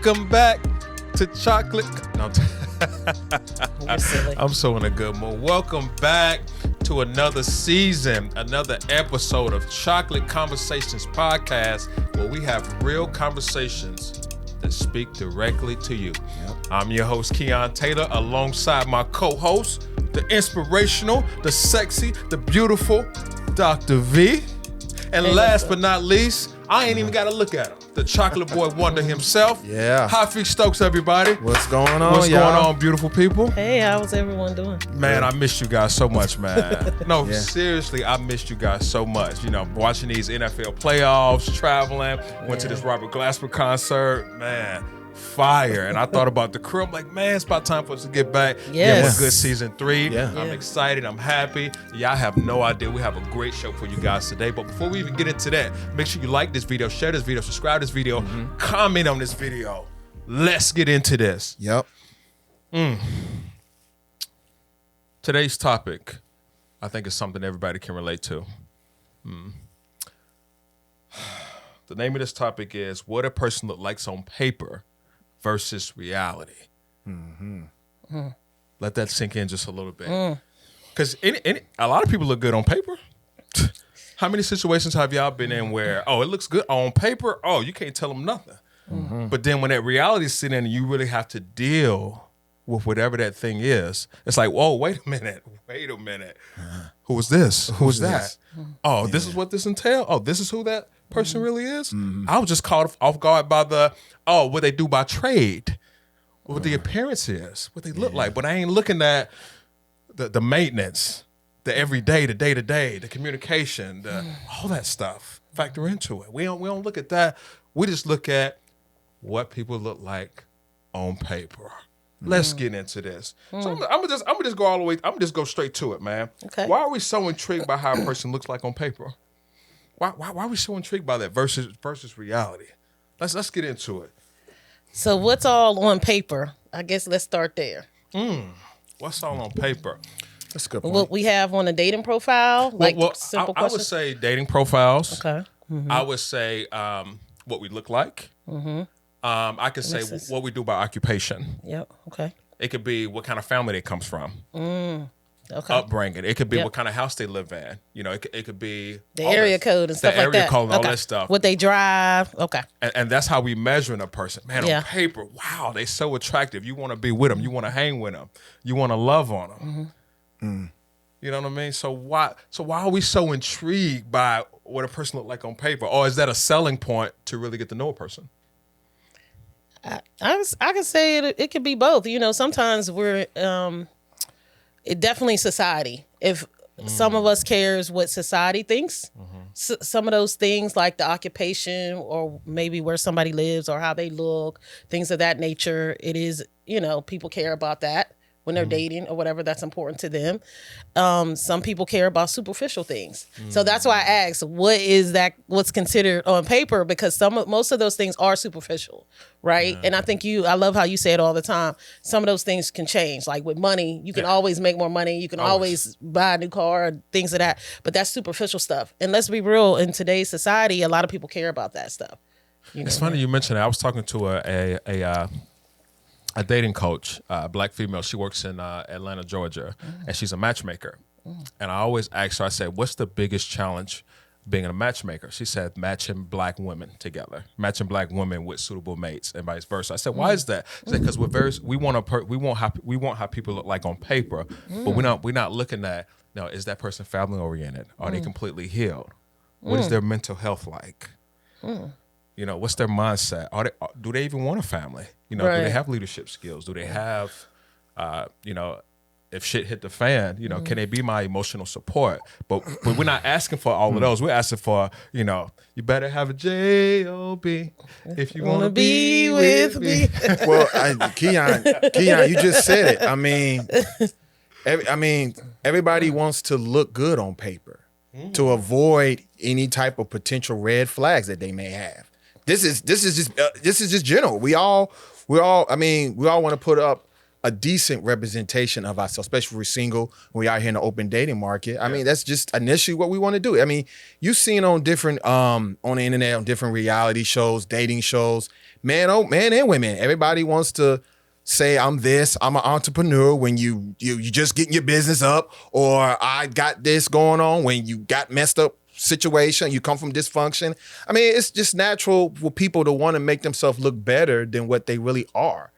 Welcome back to Chocolate. No, You're silly. I'm so in a good mood. Welcome back to another season, another episode of Chocolate Conversations Podcast, where we have real conversations that speak directly to you. Yep. I'm your host, Keon Taylor, alongside my co-host, the inspirational, the sexy, the beautiful Dr. V. And last but not least, I ain't even got to look at him. The chocolate boy wonder himself. Yeah. H Fe Stokes, everybody. What's going on, What's y'all? going on, beautiful people? Hey, how's everyone doing? Man, I missed you guys so much, man. No, seriously, I missed you guys so much. You know, watching these NFL playoffs, traveling, went to this Robert Glasper concert, man, fire. And I thought about the crew. I'm like, man, it's about time for us to get back. Yes. Get a good season 3. Yeah. I'm excited. I'm happy. Y'all have no idea. We have a great show for you guys today. But before we even get into that, make sure you like this video, share this video, subscribe to this video, comment on this video. Let's get into this. Yep. Today's topic, I think, is something everybody can relate to. The name of this topic is what a person looks like on paper versus reality. Let that sink in just a little bit. Because a lot of people look good on paper. How many situations have y'all been in where, oh, it looks good on paper? Oh, you can't tell them nothing. But then when that reality is sitting in and you really have to deal with whatever that thing is, it's like, whoa, wait a minute. Who was this? Who was that? Oh, this is what this entails? Oh, this is who that person really is? I was just caught off guard by what they do by trade, what the appearance is, what they look like. But I ain't looking at the maintenance, the everyday, the day-to-day, the communication, all that stuff factor into it. We don't look at that. We just look at what people look like on paper. Let's get into this. So I'm gonna just go all the way. I'm gonna just go straight to it, man. Okay. Why are we so intrigued by how a person looks like on paper? Why are we so intrigued by that versus reality? Let's get into it. So what's all on paper? I guess let's start there. What's all on paper? That's a good point. What we have on a dating profile, like simple I would questions. say dating profiles. Okay. I would say what we look like. I could say what we do by occupation. Yep. Okay. It could be what kind of family they comes from. Okay. Upbringing. It could be what kind of house they live in. You know, it could be The area code and stuff like that. The area code and all that stuff. What they drive. Okay. And that's how we measuring a person. Man, Yeah. on paper, wow, they so attractive. You want to be with them. You want to hang with them. You want to love on them. You know what I mean? So why are we so intrigued by what a person look like on paper? Or is that a selling point to really get to know a person? I can say it could be both. You know, sometimes we're it definitely society. If some of us cares what society thinks, some of those things like the occupation or maybe where somebody lives or how they look, things of that nature, it is, you know, people care about that when they're dating or whatever, that's important to them. Some people care about superficial things. So that's why I asked, what's considered on paper? Because most of those things are superficial, right? And I think I love how you say it all the time. Some of those things can change. Like with money, you can always make more money. You can always buy a new car, things of that. But that's superficial stuff. And let's be real, in today's society, a lot of people care about that stuff. It's funny you mentioned it. I was talking to a dating coach, black female. She works in Atlanta, Georgia, and she's a matchmaker. And I always ask her, I said, what's the biggest challenge being a matchmaker? She said, matching black women together, matching black women with suitable mates and vice versa. I said, why is that? She said, because we want how people look like on paper, but we're not looking at, is that person family oriented? Are they completely healed? What is their mental health like? You know, what's their mindset? Do they even want a family? You know, do they have leadership skills? Do they have, if shit hit the fan, can they be my emotional support? But we're not asking for all of those. We're asking for, you better have a J-O-B if you want to be with me. Well, Keon, you just said it. I mean, everybody wants to look good on paper to avoid any type of potential red flags that they may have. This is just general. We all want to put up a decent representation of ourselves, especially if we're single, when we out here in the open dating market. I mean, that's just initially what we want to do. I mean, you've seen on different, on the internet, on different reality shows, dating shows, man and women. Everybody wants to say I'm this, I'm an entrepreneur when you just getting your business up, or I got this going on when you got messed up situation, you come from dysfunction. I mean, it's just natural for people to want to make themselves look better than what they really are,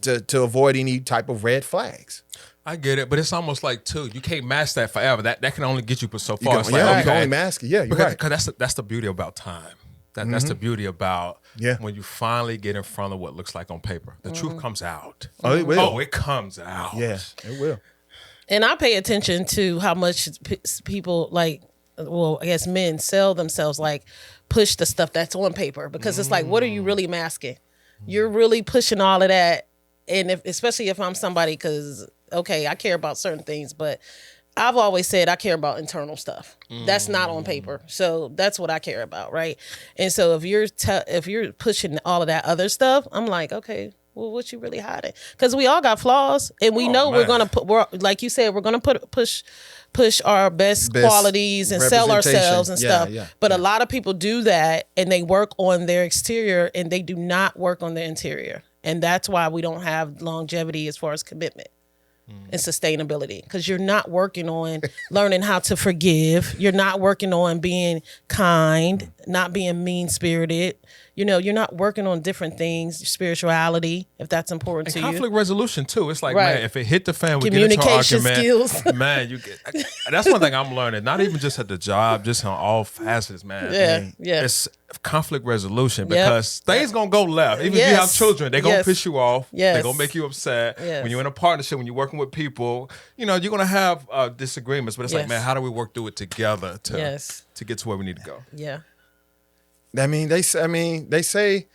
to avoid any type of red flags. I get it, but it's almost like too. You can't mask that forever. That can only get you so far. You can only mask it. Yeah, you're right. Because that's the beauty about time. That's the beauty about when you finally get in front of what looks like on paper. The truth comes out. Oh, it will. Oh, it comes out. Yeah, it will. And I pay attention to how much people I guess men sell themselves, like push the stuff that's on paper, because it's like, what are you really masking? You're really pushing all of that. And especially if I'm somebody, because, okay, I care about certain things, but I've always said I care about internal stuff. That's not on paper. So that's what I care about, right? And so if you're pushing all of that other stuff, I'm like, okay, well, what you really hiding? Because we all got flaws, and we know we're gonna like you said, we're gonna push our best qualities and sell ourselves and stuff. But a lot of people do that, and they work on their exterior, and they do not work on the interior, and that's why we don't have longevity as far as commitment and sustainability, because you're not working on learning how to forgive. You're not working on being kind, not being mean-spirited. You know, you're not working on different things, spirituality, if that's important to you. Conflict resolution too. It's like, man, if it hit the fan, we get into an argument. Skills. Man, that's one thing I'm learning. Not even just at the job, just on all facets, man. Yeah. It's conflict resolution, because things gonna go left. Even if you have children, they're gonna piss you off. They're gonna make you upset. When you're in a partnership, when you're working with people, you know, you're gonna have disagreements. But it's like, man, how do we work through it together to get to where we need to go? Yeah. I mean, they say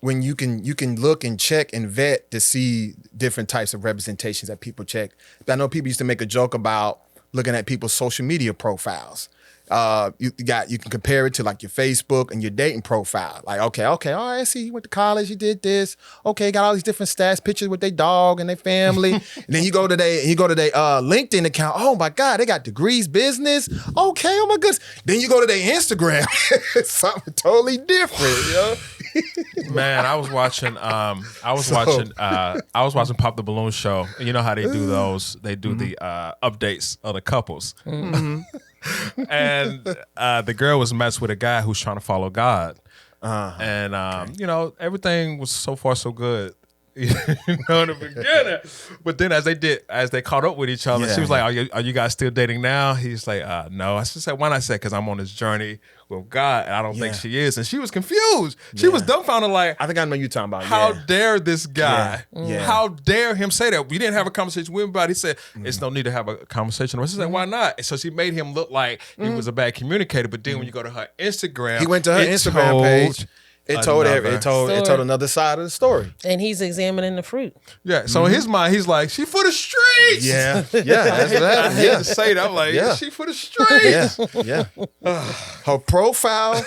when you can look and check and vet to see different types of representations that people check. I know people used to make a joke about looking at people's social media profiles. You can compare it to like your Facebook and your dating profile. Like, okay, all right, I see you went to college, you did this. Okay, got all these different stats, pictures with their dog and their family. And then you go to their LinkedIn account. Oh my God, they got degrees, business. Okay, oh my goodness. Then you go to their Instagram. It's something totally different, yo. Man, I was watching Pop the Balloon Show. And you know how they do those? They do the updates of the couples. Mm-hmm. And the girl was matched with a guy who's trying to follow God. And you know, everything was so far so good. You know, in the beginning. But then as they caught up with each other, she was like, are you guys still dating now? He's like, no. I said, why not? Because I'm on this journey with God, and I don't think she is. And she was confused. She was dumbfounded, like, I think I know you're talking about. How dare this guy? How dare him say that? We didn't have a conversation with him about it. He said, it's no need to have a conversation. She said, why not? And so she made him look like he was a bad communicator. But then when you go to her Instagram, he went to her Instagram page. It told another side of the story. And he's examining the fruit. Yeah. So in his mind, he's like, she for the streets. Yeah. That's what happened. I hate to say that. I'm like, she for the streets. Yeah. Her profile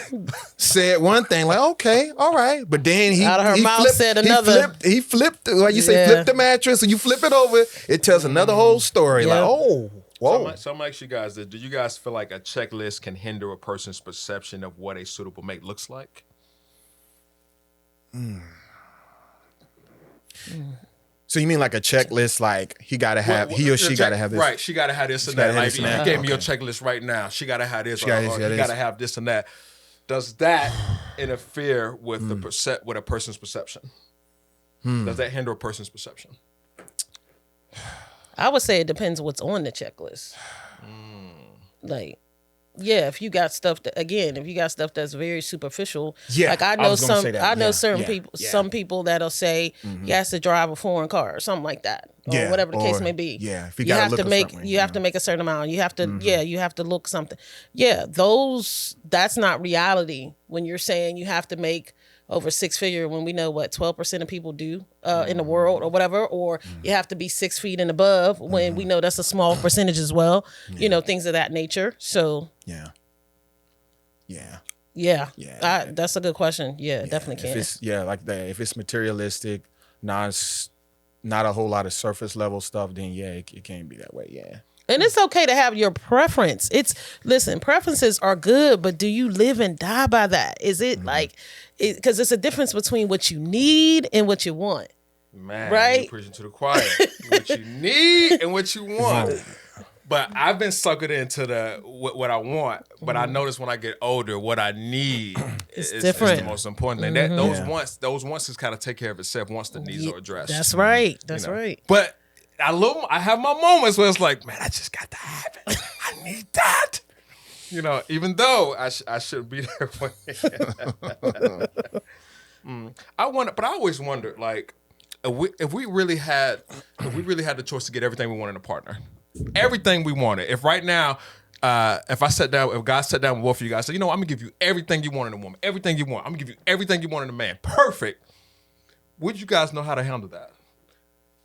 said one thing, like, okay, all right. But then out of her mouth said another. He flipped, like you say, flip the mattress and you flip it over. It tells another whole story. Like, oh. Whoa. So I'm like you guys, do you guys feel like a checklist can hinder a person's perception of what a suitable mate looks like? So you mean like a checklist, like he or she gotta have this? Right, she gotta have this and that. Like, you gave me your checklist right now. She gotta have this, or you gotta have this and that. Does that interfere with with a person's perception? Does that hinder a person's perception? I would say it depends what's on the checklist. Like, yeah, if you got stuff that's very superficial, like I know certain people, some people that'll say he has to drive a foreign car or something like that, or whatever the case may be. Yeah, if you have to make a certain amount. You have to, you have to look something. Yeah, that's not reality when you're saying you have to make over 6-figure when we know what 12% of people do in the world or whatever, or you have to be 6 feet and above when we know that's a small percentage as well, you know, things of that nature. So that's a good question. Definitely can. If it's, like that, if it's materialistic, not a whole lot of surface level stuff, then it can't be that way. And it's okay to have your preference. Listen, preferences are good, but do you live and die by that? Is it like, because it's a difference between what you need and what you want. Man, right? You're preaching to the choir. What you need and what you want. But I've been suckered into what I want. But I notice when I get older, what I need is the most important thing. That those wants is kind of take care of itself once the needs are addressed. That's right. That's right. But I have my moments where it's like, man, I just got to have it. I need that. Even though I should be there for it. I always wondered, like, if we really had the choice to get everything we want in a partner, everything we wanted. If right now, if God sat down with both of you guys, said, I'm gonna give you everything you want in a woman, everything you want. I'm gonna give you everything you want in a man. Perfect. Would you guys know how to handle that?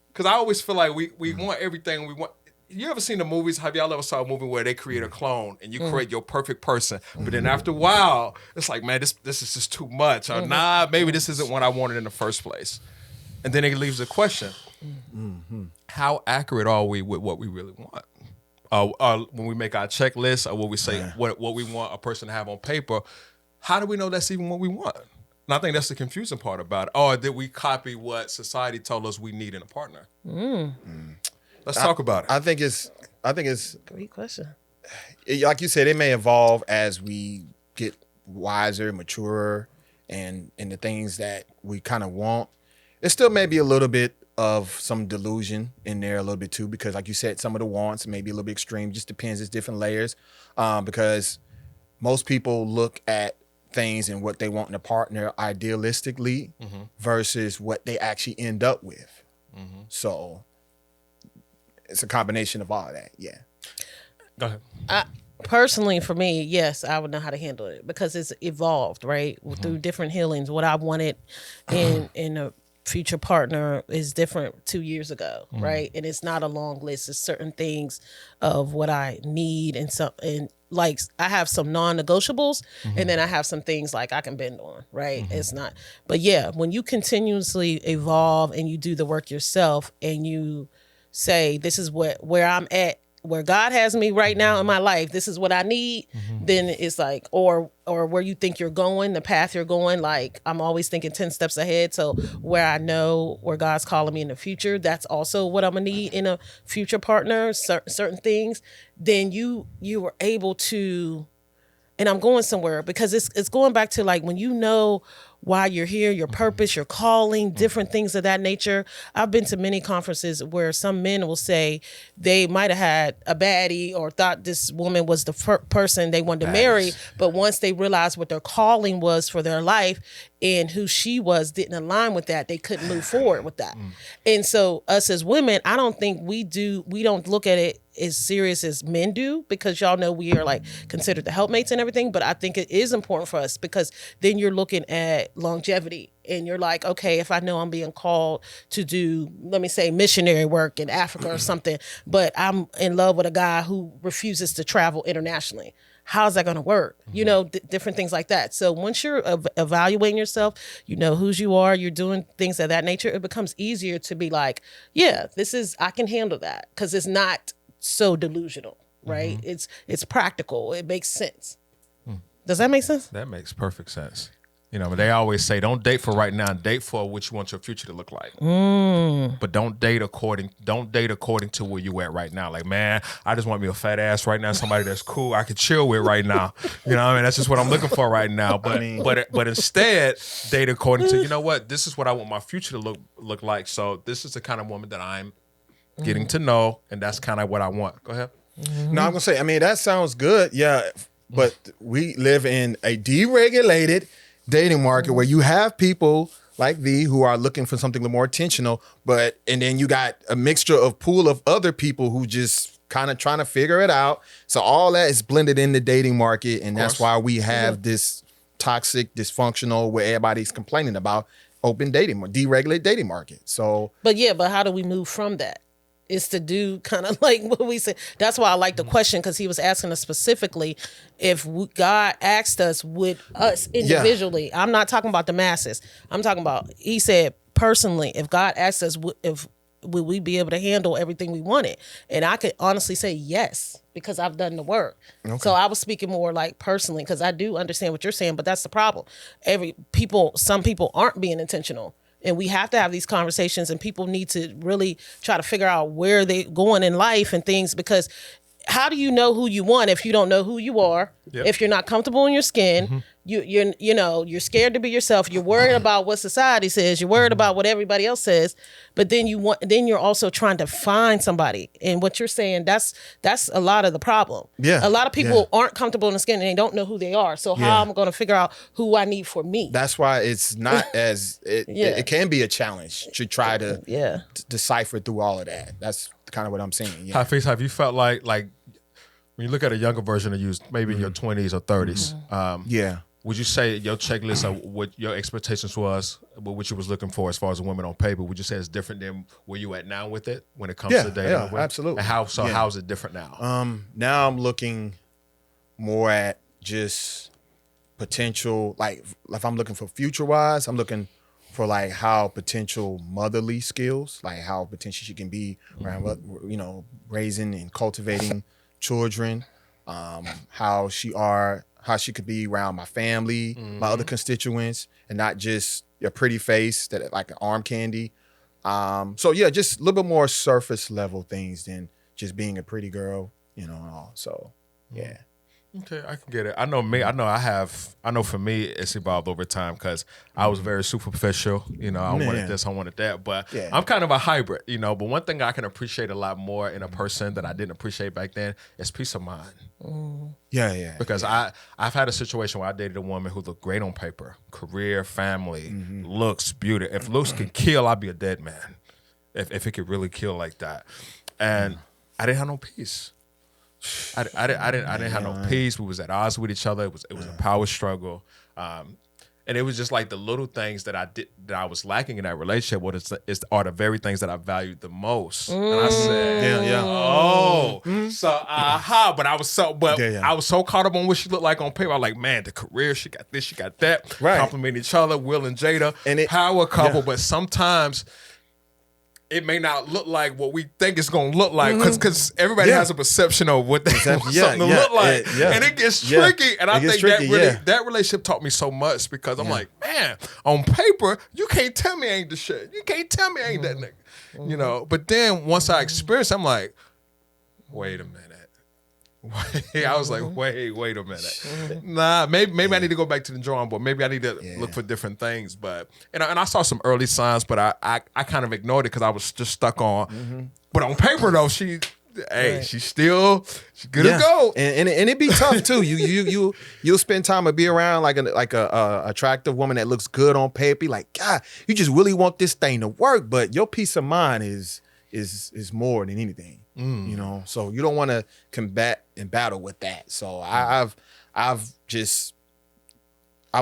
Because I always feel like we want everything we want. You ever seen the movies? Have y'all ever saw a movie where they create a clone and you create your perfect person? But then after a while, it's like, man, this is just too much. Or maybe this isn't what I wanted in the first place. And then it leaves the question, how accurate are we with what we really want? When we make our checklist or when we say what we want a person to have on paper, how do we know that's even what we want? And I think that's the confusing part about it. Or did we copy what society told us we need in a partner? Let's talk about it. I think it's Great question. Like you said, it may evolve as we get wiser, maturer, and the things that we kind of want. It still may be a little bit of some delusion in there a little bit too, because like you said, some of the wants may be a little bit extreme. Just depends. It's different layers, because most people look at things and what they want in a partner idealistically versus what they actually end up with. So it's a combination of all of that. Yeah. Go ahead. Personally, for me, yes, I would know how to handle it because it's evolved, right? Through different healings. What I wanted in a future partner is different 2 years ago, right? And it's not a long list. It's certain things of what I need and like I have some non-negotiables and then I have some things like I can bend on, right? It's not, but yeah, when you continuously evolve and you do the work yourself and you say, this is where I'm at, where God has me right now in my life, this is what I need, then it's like, or where you think you're going, the path you're going, like I'm always thinking 10 steps ahead. So where I know where God's calling me in the future, that's also what I'm gonna need in a future partner, certain things, then you were able to, and I'm going somewhere because it's going back to like when you know why you're here, your purpose, your calling, different things of that nature. I've been to many conferences where some men will say they might have had a baddie or thought this woman was the person they wanted to marry, but once they realized what their calling was for their life and who she was didn't align with that, they couldn't move forward with that. And so us as women, I don't think we don't look at it as serious as men do, because y'all know we are like considered the helpmates and everything, but I think it is important for us because then you're looking at longevity and you're like, okay, if I know I'm being called to do, let me say, missionary work in Africa or something, but I'm in love with a guy who refuses to travel internationally, how's that going to work? Different things like that. So once you're evaluating yourself, you know whose you are, you're doing things of that nature, it becomes easier to be like, yeah, I can handle that because it's not so delusional, right? It's practical. It makes sense. Does that make sense? That makes perfect sense. But they always say, don't date for right now, date for what you want your future to look like. But don't date according to where you at right now. Like, man, I just want me a fat ass right now, somebody that's cool, I could chill with right now. That's just what I'm looking for right now. But instead, date according to, what, this is what I want my future to look like. So this is the kind of woman that I'm getting to know, and that's kind of what I want. Go ahead. No, I'm gonna say, that sounds good. Yeah, but we live in a deregulated dating market where you have people like thee who are looking for something a little more intentional, and then you got a mixture of pool of other people who just kind of trying to figure it out. So all that is blended in the dating market, and that's why we have this toxic, dysfunctional, where everybody's complaining about open dating, deregulated dating market. So, but how do we move from that? Is to do kind of like what we said. That's why I like the question, because he was asking us specifically if God asked us, would us individually, I'm not talking about the masses. I'm talking about, he said personally, if God asked us if would we be able to handle everything we wanted? And I could honestly say yes, because I've done the work. Okay. So I was speaking more like personally, because I do understand what you're saying, but that's the problem. Some people aren't being intentional. And we have to have these conversations, and people need to really try to figure out where they're going in life and things, because how do you know who you want if you don't know who you are? Yep. If you're not comfortable in your skin, you're scared to be yourself. You're worried about what society says. You're worried about what everybody else says. But then you're also trying to find somebody. And what you're saying, that's a lot of the problem. Yeah. A lot of people aren't comfortable in the skin, and they don't know who they are. So how am I going to figure out who I need for me? That's why it's not as it can be a challenge to try to decipher through all of that. That's kind of what I'm saying. Yeah. Have you felt like when you look at a younger version of you, maybe in your 20s or 30s, would you say your checklist of what your expectations was, what you was looking for as far as a woman on paper, would you say it's different than where you at now with it when it comes to dating? Yeah, absolutely. And how is it different now? Now I'm looking more at just potential, like if I'm looking for future-wise, I'm looking for like how potential motherly skills, like how potential she can be around, raising and cultivating children, how she could be around my family, my other constituents, and not just a pretty face that like an arm candy. So yeah, just a little bit more surface level things than just being a pretty girl, and all. So yeah. Okay, I can get it. I know me. I know for me, it's evolved over time because I was very superficial. I wanted this, I wanted that. But I'm kind of a hybrid, But one thing I can appreciate a lot more in a person that I didn't appreciate back then is peace of mind. Yeah. Because I've had a situation where I dated a woman who looked great on paper, career, family, looks, beauty. If looks can kill, I'd be a dead man. If it could really kill like that, and I didn't have no peace. I didn't have no peace. We was at odds with each other. It was a power struggle, and it was just like the little things that I was lacking in that relationship. Are the very things that I valued the most. And I said, so but I was so caught up on what she looked like on paper. I was like, man, the career, she got this, she got that. Right. Compliment each other, Will and Jada, and power couple. But sometimes it may not look like what we think it's going to look like because everybody has a perception of what they want something to look like. And it gets tricky. And I think that relationship taught me so much because I'm like, man, on paper, you can't tell me I ain't the shit. You can't tell me I ain't that nigga. But then once I experienced, I'm like, wait a minute. I was like, wait a minute. Nah, maybe I need to go back to the drawing board. Maybe I need to look for different things. But and I saw some early signs, but I kind of ignored it because I was just stuck on. But on paper though, she's good to go. And it'd be tough too. You'll spend time to be around like a attractive woman that looks good on paper. Be like, God, you just really want this thing to work, but your peace of mind is more than anything. So you don't want to combat and battle with that. So I've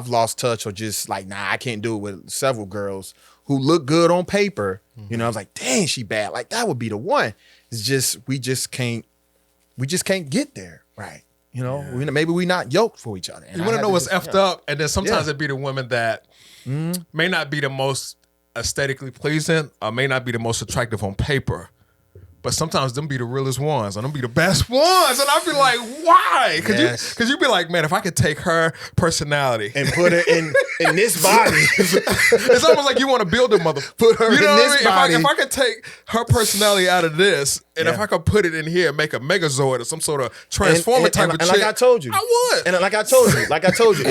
lost touch or just like, nah, I can't do it with several girls who look good on paper. I was like, dang, she bad. Like that would be the one. It's just we just can't get there, right? Maybe we're not yoked for each other. And you want to know what's effed up, and then sometimes it'd be the women that may not be the most aesthetically pleasing, or may not be the most attractive on paper. But sometimes them be the realest ones, and them be the best ones, and I be like, why? Because you be like, man, if I could take her personality and put it in this body, it's almost like you want to build a mother. Put her in this body. If I could take her personality out of this, and if I could put it in here, and make a Megazord or some sort of transformer type of chick, like I told you, I would. And like I told you,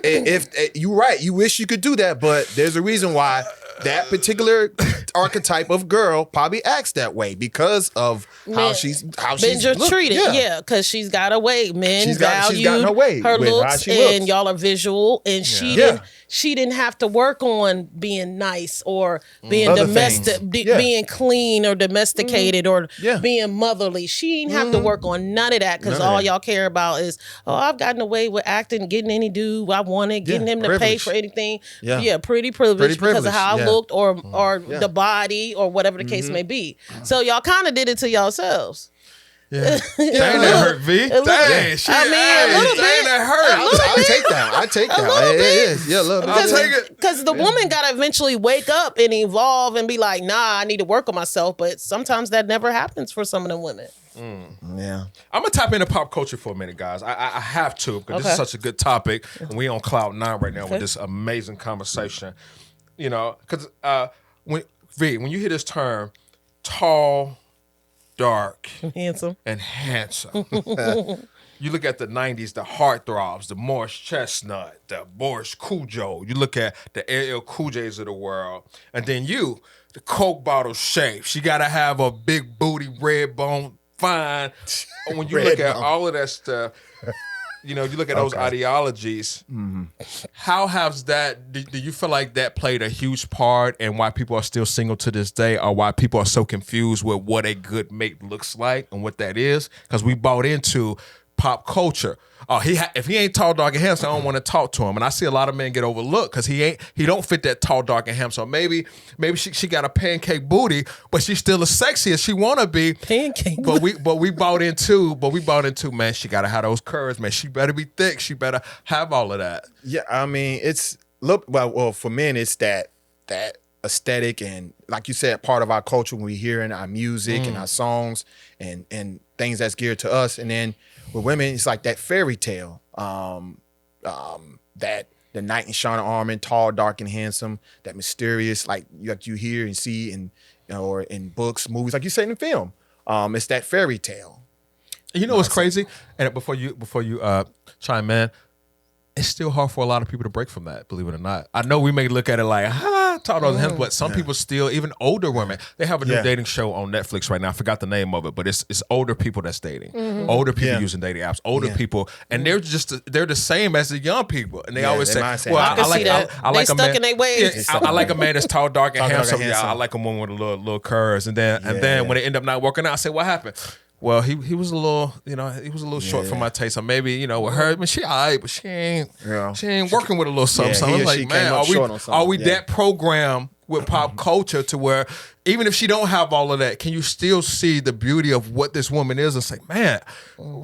if you're right, you wish you could do that, but there's a reason why. That particular archetype of girl probably acts that way because of how she's been treated. Yeah, because she's got a way. Men value her looks, and y'all are visual, and she didn't have to work on being nice or being domestic, being clean or domesticated or being motherly. She didn't have to work on none of that because all y'all care about is, I've gotten away with acting, getting any dude I wanted, getting him to pay for anything. Pretty privileged because of how I looked or the body or whatever the case may be. So y'all kind of did it to yourselves. Yeah. Dang, that hurt, V. Dang, shit. I mean, a little dang, bit. that hurt. I'll take that. I take that. It is. Yeah, a little bit. I'll take it. Because the woman got to eventually wake up and evolve and be like, nah, I need to work on myself. But sometimes that never happens for some of them women. Yeah. I'm gonna tap into pop culture for a minute, guys. I have to because this is such a good topic, and we on cloud 9 right now with this amazing conversation. You know, because when you hear this term, tall, dark, Handsome. and handsome. You look at the 90s, the heartthrobs, the Morris Chestnut, the Boris Cujo. You look at the LL Cool J's of the world. And then the Coke bottle shape. She got to have a big booty, red bone, fine. When you look at all of that stuff, you know, you look at those ideologies. Mm-hmm. How has that, do you feel like that played a huge part in why people are still single to this day, or why people are so confused with what a good mate looks like and what that is? Because we bought into pop culture. Oh, if he ain't tall, dark, and handsome, I don't want to talk to him. And I see a lot of men get overlooked because he don't fit that tall, dark, and handsome. Maybe she got a pancake booty, but she's still as sexy as she wanna be. Pancake. But we bought into, man, she gotta have those curves, man. She better be thick. She better have all of that. Yeah, I mean, well, for men, it's that aesthetic and, like you said, part of our culture when we hear in our music and our songs and things that's geared to us. And then with women, it's like that fairy tale, that the knight in shining armor, tall, dark, and handsome, that mysterious, like you hear and see in, or in books, movies, like you say in the film. It's that fairy tale. You know what's crazy? And before you chime in, it's still hard for a lot of people to break from that, believe it or not. I know we may look at it like, tall, dark, and handsome, but some people still, even older women, they have a new dating show on Netflix right now. I forgot the name of it, but it's older people that's dating. Older people using dating apps. Older people, and they're the same as the young people. And they always say, well, I like a man. In their ways. I like a man that's tall, dark, and handsome. Yeah, I like a woman with a little curves. And then when they end up not working out, I say, what happened? Well, he was a little short for my taste. So maybe, with her, I mean, she all right, but she ain't working with a little something. So I'm like, man, are we that programmed with pop culture to where even if she don't have all of that, can you still see the beauty of what this woman is and say, man,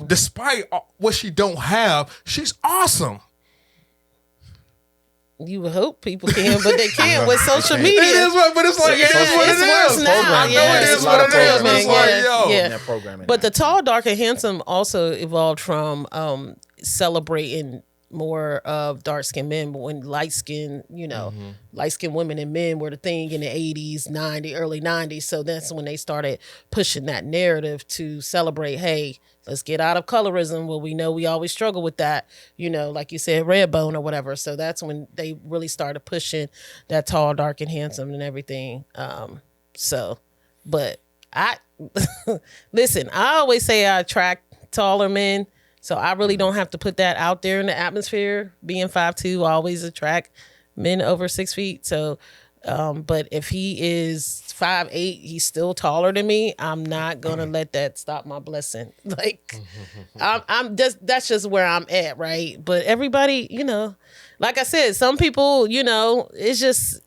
despite what she don't have, she's awesome. You would hope people can, but they can't with social media. It is what, but it's like, it is what it is. Now. It is what it is. It's like, yo. But the tall, dark, and handsome also evolved from celebrating more of dark-skinned men, but when light-skinned women and men were the thing in the 80s, 90s, early 90s. So that's when they started pushing that narrative to celebrate, hey, let's get out of colorism. Well, we know we always struggle with that, like you said, red bone or whatever. So that's when they really started pushing that tall, dark, and handsome and everything. But I, listen, I always say I attract taller men. So I really don't have to put that out there in the atmosphere. Being 5'2", I always attract men over 6 feet. So, but if he is 5'8", he's still taller than me. I'm not gonna let that stop my blessing. Like, that's just where I'm at, right? But everybody, like I said, some people, it's just,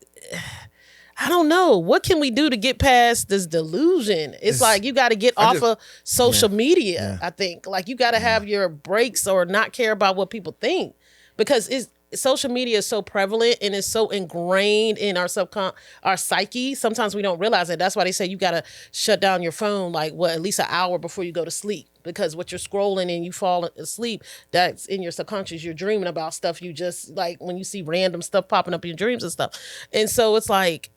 I don't know. What can we do to get past this delusion? It's like you got to get off of social media, I think. Like you got to have your breaks or not care about what people think, because social media is so prevalent and it's so ingrained in our our psyche. Sometimes we don't realize it. That's why they say you got to shut down your phone at least an hour before you go to sleep. Because what you're scrolling and you fall asleep, that's in your subconscious. You're dreaming about stuff you just like when you see random stuff popping up in your dreams and stuff. And so it's like,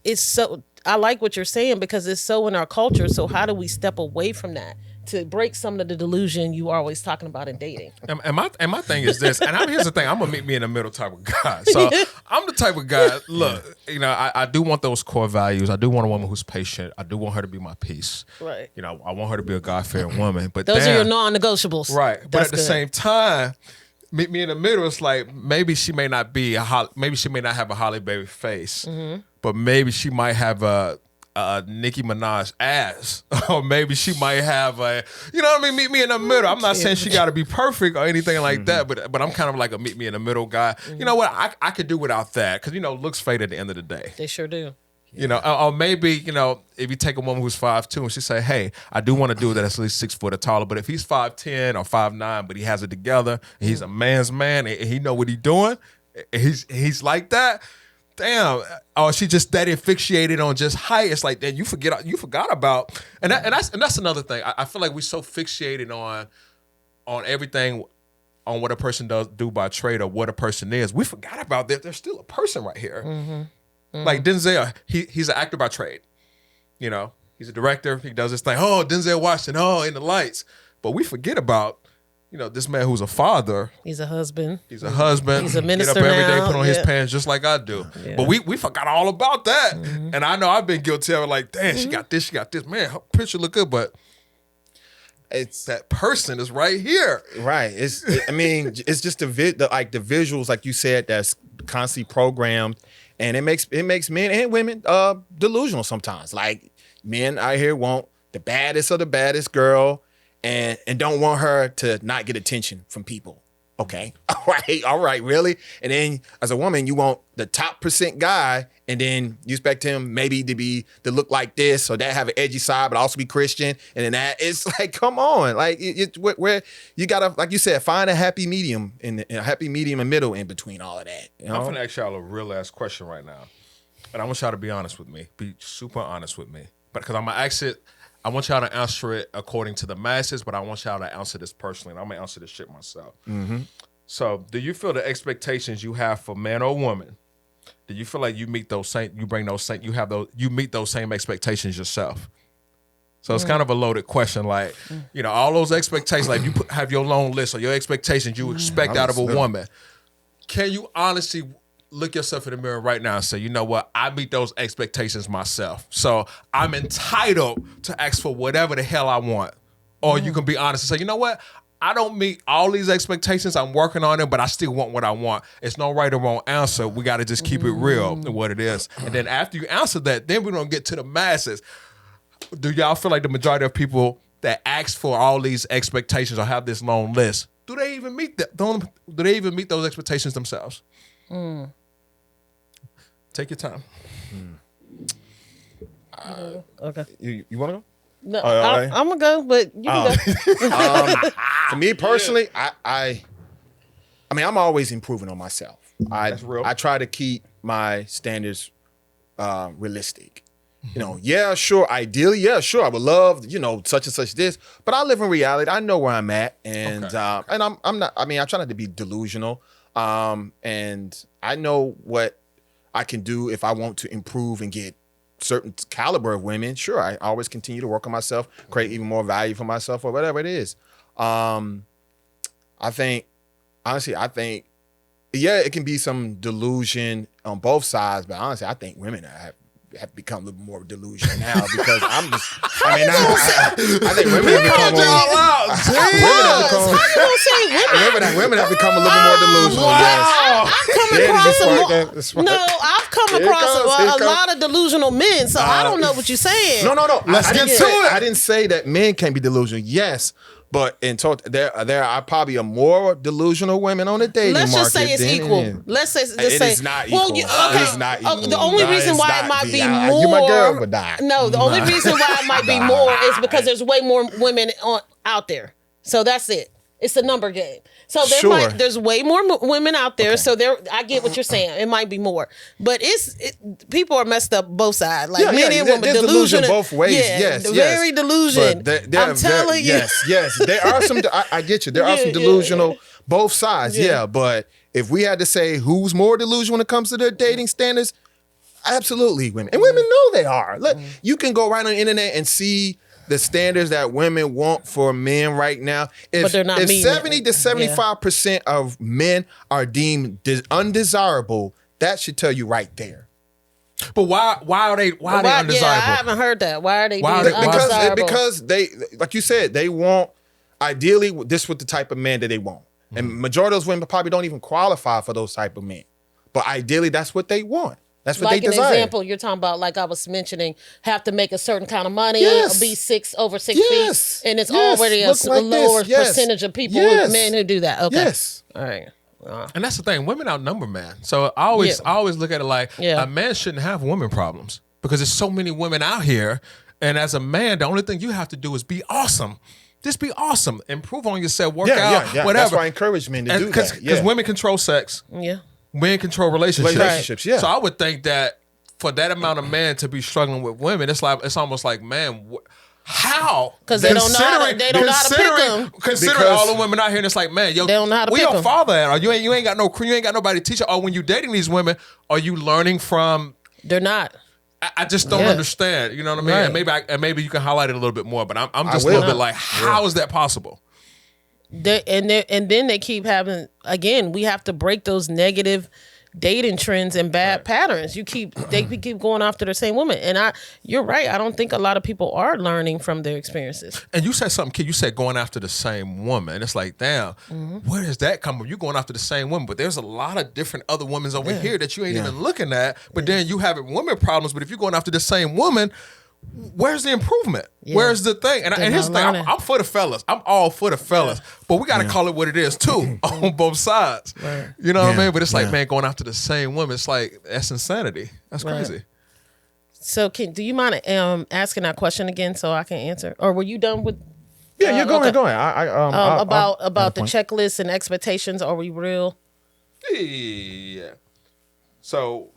I like what you're saying because it's so in our culture. So how do we step away from that to break some of the delusion you are always talking about in dating? And my thing is this, and here's the thing, I'm gonna meet me in the middle type of guy. So I'm the type of guy, look, I do want those core values. I do want a woman who's patient. I do want her to be my peace. Right. I want her to be a God-fearing woman. But those are your non-negotiables. Right. But at the same time, meet me in the middle. It's like maybe she may not have a Holly Berry face, but maybe she might have a Nicki Minaj ass, or maybe she might have meet me in the middle. I'm not saying she got to be perfect or anything like that, but I'm kind of like a meet me in the middle guy. You know what? I could do without that because looks fade at the end of the day. They sure do. You know, or maybe, you know, if you take a woman who's 5'2" and she say, hey, I do want to do that that's at least 6 foot or taller. But if he's 5'10" or 5'9", but he has it together, and he's a man's man, and he know what he's doing, and he's like that, damn. Or she just that asphyxiated on just height. It's like that you forgot about, and that's another thing. I feel like we're so fixated on everything, on what a person do by trade or what a person is. We forgot about that there's still a person right here. Mm-hmm. Like Denzel, he's an actor by trade. You know, he's a director. He does this thing. Oh, Denzel Washington. Oh, in the lights. But we forget about, you know, this man who's a father. He's a husband. He's a husband. He's a minister Get up every day, now. put on his pants just like I do. Yeah. But we forgot all about that. Mm-hmm. And I know I've been guilty of it. Like, damn, she got this. Man, her picture look good, but it's that person is right here. Right. It's just the visuals, like you said, that's constantly programmed. And it makes men and women delusional sometimes. Like, men out here want the baddest of the baddest girl and don't want her to not get attention from people. Okay. All right, really? And then as a woman, you want the top % guy, and then you expect him maybe to look like this or that, have an edgy side, but also be Christian. And then that, it's like, come on. Like, where you gotta, like you said, find a happy medium and middle in between all of that. You know? I'm gonna ask y'all a real ass question right now. And I want y'all to be honest with me. Be super honest with me. But because I'm gonna ask it, I want y'all to answer it according to the masses, but I want y'all to answer this personally, and I'm gonna answer this shit myself. Mm-hmm. So, do you feel the expectations you have for man or woman? Do you feel like you meet those same expectations yourself? So it's kind of a loaded question, like, you know, all those expectations, like you have your long list or your expectations you expect out of a woman. Can you honestly look yourself in the mirror right now and say, you know what, I meet those expectations myself. So I'm entitled to ask for whatever the hell I want. Or you can be honest and say, you know what, I don't meet all these expectations. I'm working on it, but I still want what I want. It's no right or wrong answer. We got to just keep it real and what it is. And then after you answer that, then we're going to get to the masses. Do y'all feel like the majority of people that ask for all these expectations or have this long list, do they even meet those expectations themselves? Take your time. Okay. You want to go? No, I'm gonna go, but you can go. For me personally, I mean, I'm always improving on myself. That's real. I try to keep my standards realistic. You know, yeah, sure. Ideally, yeah, sure. I would love, you know, such and such this, but I live in reality. I know where I'm at, and I'm not. I mean, I try not to be delusional, and I know what I can do if I want to improve and get certain caliber of women. Sure, I always continue to work on myself, create even more value for myself or whatever it is. I think, yeah, it can be some delusion on both sides, but honestly, I think women have become a little more delusional now because I think women have become women have become a little more delusional. Wow. I've come across a lot of delusional men, so I don't know what you're saying. No. Let's get to it. I didn't say that men can't be delusional. Yes. But in total, there are probably more delusional women on the dating market. Let's just say it's equal. Let's say it is not equal. It is not equal. The only reason why it might be more. You my girl, but not. No, the only reason why it might be more is because there's way more women out there. So that's it. It's a number game. So there's way more women out there. Okay. So I get what you're saying. It might be more, but people are messed up both sides. Like men and women, delusion both ways. Yes, very delusion. I'm telling you. Yes. There are some. I get you. There are some delusional both sides. Yeah, but if we had to say who's more delusional when it comes to their dating standards, absolutely women. And women know they are. Look, you can go right on the internet and see the standards that women want for men right now. If 70 to 75% of men are deemed undesirable, that should tell you right there. But why are they undesirable? Yeah, I haven't heard that. Why are they undesirable? Because they, like you said, they want, ideally, this was the type of man that they want. Mm-hmm. And majority of those women probably don't even qualify for those type of men. But ideally, that's what they want. That's what they desire. Like an example, you're talking about, like I was mentioning, have to make a certain kind of money, be over 6 feet, and it's already a lower percentage of people, men who do that. Okay. Yes. All right. And that's the thing. Women outnumber men. So I always look at it like a man shouldn't have women problems because there's so many women out here. And as a man, the only thing you have to do is be awesome. Just be awesome. Improve on yourself. Work out. Whatever. That's why I encourage men to do that. Because women control sex. Yeah. Men control relationships. Yeah. So I would think that for that amount of men to be struggling with women, it's almost like, man, how? Because they don't know how to pick them. Considering all the women out here, and it's like, man, yo, they don't know how to where pick your them. father at? Or you ain't got nobody to teach you. Or when you dating these women, are you learning from? They're not. I just don't understand. You know what I mean? Right. And maybe you can highlight it a little bit more. But I'm just a little bit like, how is that possible? And then they keep having, again, we have to break those negative dating trends and bad patterns. They keep going after the same woman. And you're right. I don't think a lot of people are learning from their experiences. And you said something, kid. You said going after the same woman. It's like, damn, where does that come from? You're going after the same woman, but there's a lot of different other women over here that you ain't even looking at. But then you having women problems. But if you're going after the same woman, where's the improvement? Yeah. Where's the thing? And here's the thing. I'm for the fellas. I'm all for the fellas. But we got to call it what it is too on both sides. Right. You know what I mean? But it's like, man, going after the same woman, it's like, that's insanity. That's crazy. So do you mind asking that question again so I can answer? Or were you done with? Yeah, you're going. About the checklist and expectations. Are we real? Yeah. So.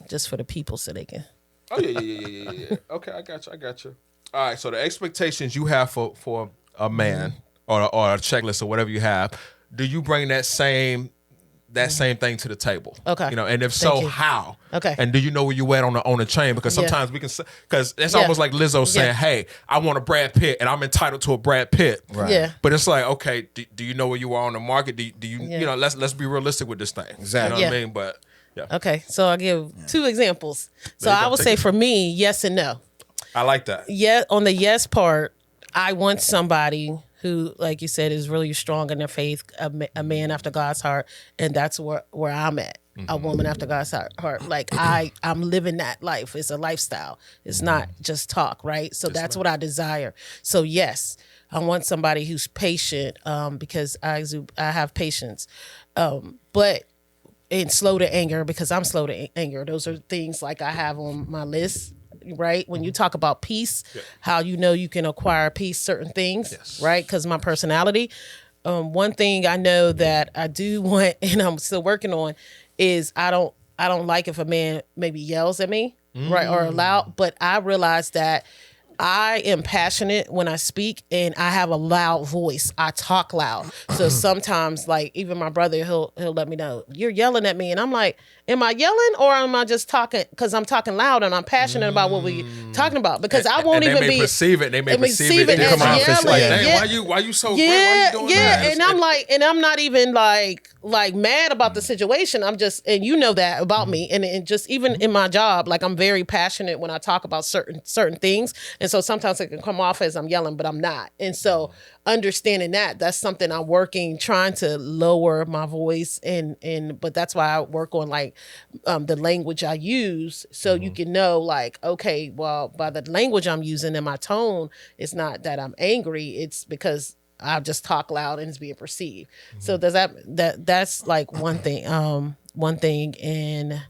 Just for the people so they can. Oh yeah. Okay, I got you. All right, so the expectations you have for a man or a checklist or whatever you have, do you bring that same thing to the table? Okay. You know, and if so, how? Okay. And do you know where you at on the chain? Because sometimes we can, because it's almost like Lizzo saying, "Hey, I want a Brad Pitt, and I'm entitled to a Brad Pitt." Right. Yeah. But it's like, okay, do you know where you are on the market? Do you you know? Let's be realistic with this thing. Exactly. You know what I mean? But. Yeah. Okay, so I'll give 2 examples. So I would say for me, yes and no. I like that. Yeah, on the yes part, I want somebody who, like you said, is really strong in their faith, a man after God's heart, and that's where I'm at. A woman after God's heart. Like I'm living that life. It's a lifestyle. It's not just talk, right? So that's what I desire. So yes, I want somebody who's patient, because I have patience, but. And slow to anger, because I'm slow to anger. Those are things like I have on my list, right? When you talk about peace, how you know you can acquire peace, certain things, right? Because my personality. One thing I know that I do want, and I'm still working on, is I don't like if a man maybe yells at me, right, or loud. But I realize that I am passionate when I speak, and I have a loud voice. I talk loud. So sometimes, like, even my brother, he'll let me know, you're yelling at me. And I'm like, am I yelling, or am I just talking because I'm talking loud and I'm passionate about what we're talking about? Because I won't even be perceive it. They may perceive it as yelling. Like, dang, why you so great? Why you doing that? And I'm like, and I'm not even like mad about the situation. I'm just, and you know that about me, and just even in my job, like I'm very passionate when I talk about certain things, and so sometimes it can come off as I'm yelling, but I'm not. And so understanding that's something I'm trying to lower my voice, but that's why I work on like the language I use, so you can know, like, okay, well, by the language I'm using and my tone, it's not that I'm angry, it's because I just talk loud and it's being perceived. So does that's like one thing, and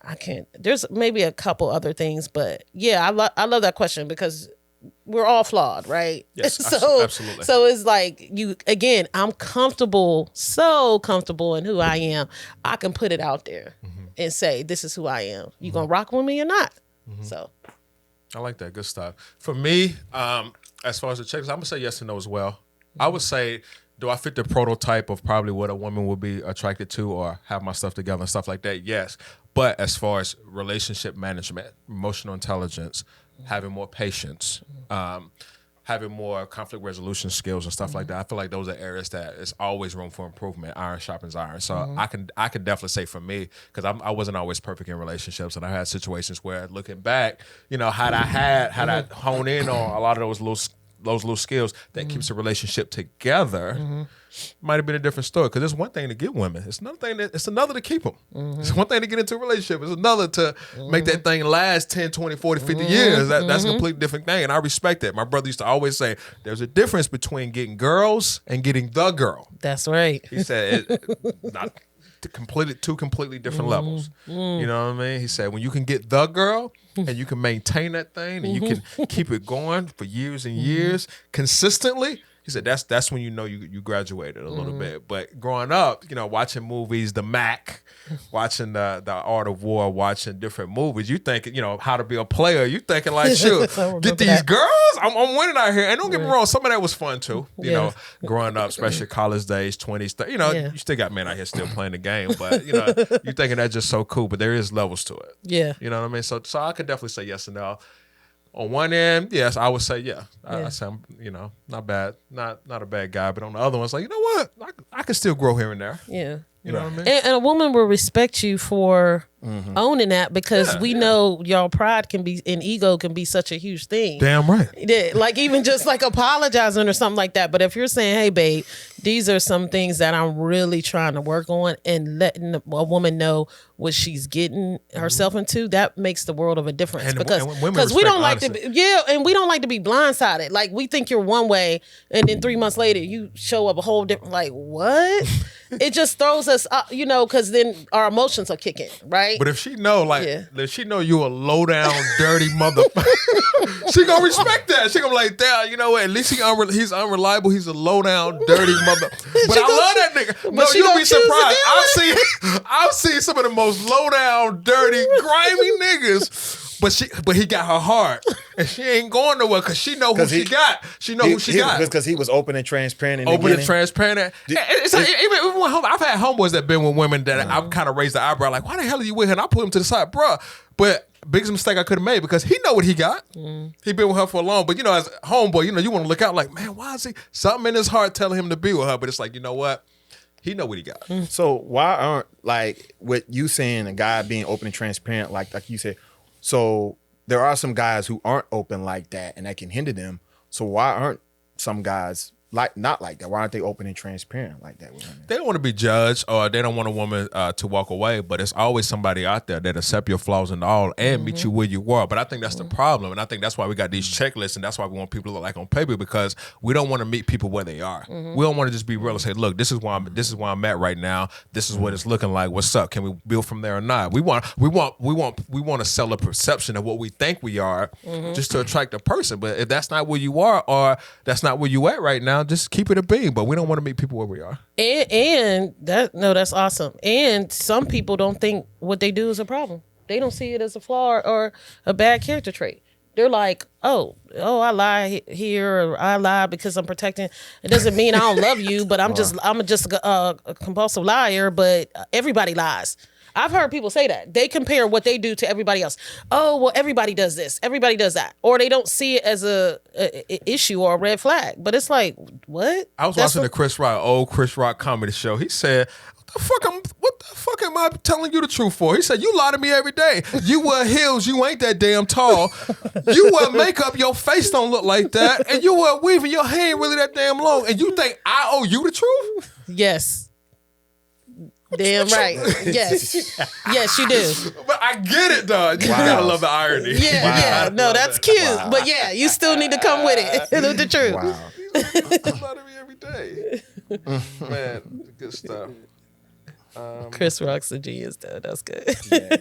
I can't, there's maybe a couple other things, but yeah, I love that question, because we're all flawed, right? Yes, so absolutely. So it's like, I'm so comfortable in who I am. I can put it out there and say, this is who I am. You gonna rock with me or not? So I like that. Good stuff. For me, as far as the checklist, I'm gonna say yes and no as well. I would say, do I fit the prototype of probably what a woman would be attracted to, or have my stuff together and stuff like that? Yes. But as far as relationship management, emotional intelligence, having more patience, having more conflict resolution skills and stuff like that, I feel like those are areas that is always room for improvement. Iron sharpens iron. So I can definitely say for me, because I wasn't always perfect in relationships, and I had situations where, looking back, had I honed in on a lot of those little skills that keeps a relationship together, might have been a different story. Because it's one thing to get women, it's another to keep them. It's one thing to get into a relationship, it's another to make that thing last 10, 20, 40, 50 years. That's a completely different thing, and I respect that. My brother used to always say, there's a difference between getting girls and getting the girl. That's right. He said, two completely different levels. You know what I mean? He said when you can get the girl and you can maintain that thing and you can keep it going for years and years consistently. He said that's when you know you graduated a little bit. But growing up, watching movies, The Mac, watching the Art of War, watching different movies, you thinking, How to Be a Player. You thinking like, shoot, get these girls. I'm winning out here. And don't get me wrong, some of that was fun too. You know, growing up, especially college days, 20s, 30s, you still got men out here still playing the game. But you thinking that's just so cool. But there is levels to it. Yeah. You know what I mean? So I could definitely say yes and no. On one end, yes, I would say yeah. I say I'm, not bad, not a bad guy. But on the other one, it's like, you know what? I can still grow here and there. Yeah. You know what I mean? And a woman will respect you for owning that because we know y'all pride and ego can be such a huge thing. Damn right. Yeah, like even just like apologizing or something like that. But if you're saying, hey, babe, these are some things that I'm really trying to work on and letting a woman know what she's getting herself into, that makes the world of a difference. And because we don't like to and we don't like to be blindsided. Like we think you're one way and then 3 months later you show up a whole different, like what? It just throws us up, because then our emotions are kicking, right? But if she know, if she know you a low down, dirty motherfucker, she gonna respect that. She gonna be like, damn, you know what? At least he's unreliable. He's a low down, dirty mother. But I love that nigga. No, you'll be surprised. I've seen some of the most low down, dirty, grimy niggas. But he got her heart, and she ain't going nowhere because she know who she got. She know who she got because he was open and transparent. Open and transparent. Even when I've had homeboys that been with women that I've kind of raised the eyebrow, like, why the hell are you with her? And I put him to the side, bruh. But biggest mistake I could have made because he know what he got. He been with her for long, but as a homeboy, you want to look out like, man, why is he something in his heart telling him to be with her? But it's like, you know what? He know what he got. So why aren't with you saying a guy being open and transparent, like you said? So there are some guys who aren't open like that and that can hinder them. So why aren't some guys not like that? Why aren't they open and transparent like that with women? They don't want to be judged or they don't want a woman to walk away, but it's always somebody out there that accept your flaws and all and meet you where you are. But I think that's the problem. And I think that's why we got these checklists and that's why we want people to look like on paper because we don't want to meet people where they are. We don't want to just be real and say, look, this is where I'm at right now. This is what it's looking like. What's up? Can we build from there or not? We want to sell a perception of what we think we are just to attract a person. But if that's not where you are or that's not where you at right now, just keep it a beam, but we don't want to meet people where we are. And that's awesome. And some people don't think what they do is a problem. They don't see it as a flaw or a bad character trait. They're like, oh, I lie here, or I lie because I'm protecting. It doesn't mean I don't love you, but I'm just a compulsive liar. But everybody lies. I've heard people say that. They compare what they do to everybody else. Oh, well, everybody does this. Everybody does that. Or they don't see it as a issue or a red flag. But it's like, what? I was watching the old Chris Rock comedy show. He said, what the fuck am I telling you the truth for? He said, you lie to me every day. You wear heels, you ain't that damn tall. You wear makeup, your face don't look like that. And you wear weave and your hair ain't really that damn long. And you think I owe you the truth? Yes. Damn right. Yes. Yes, you do. But I get it, dog. You gotta love the irony. Yeah. No, that's cute. Wow. But yeah, you still need to come with it. With the truth. Wow. You lie to me every day. Man, good stuff. Chris Rock's a genius, though. That's good. Yeah,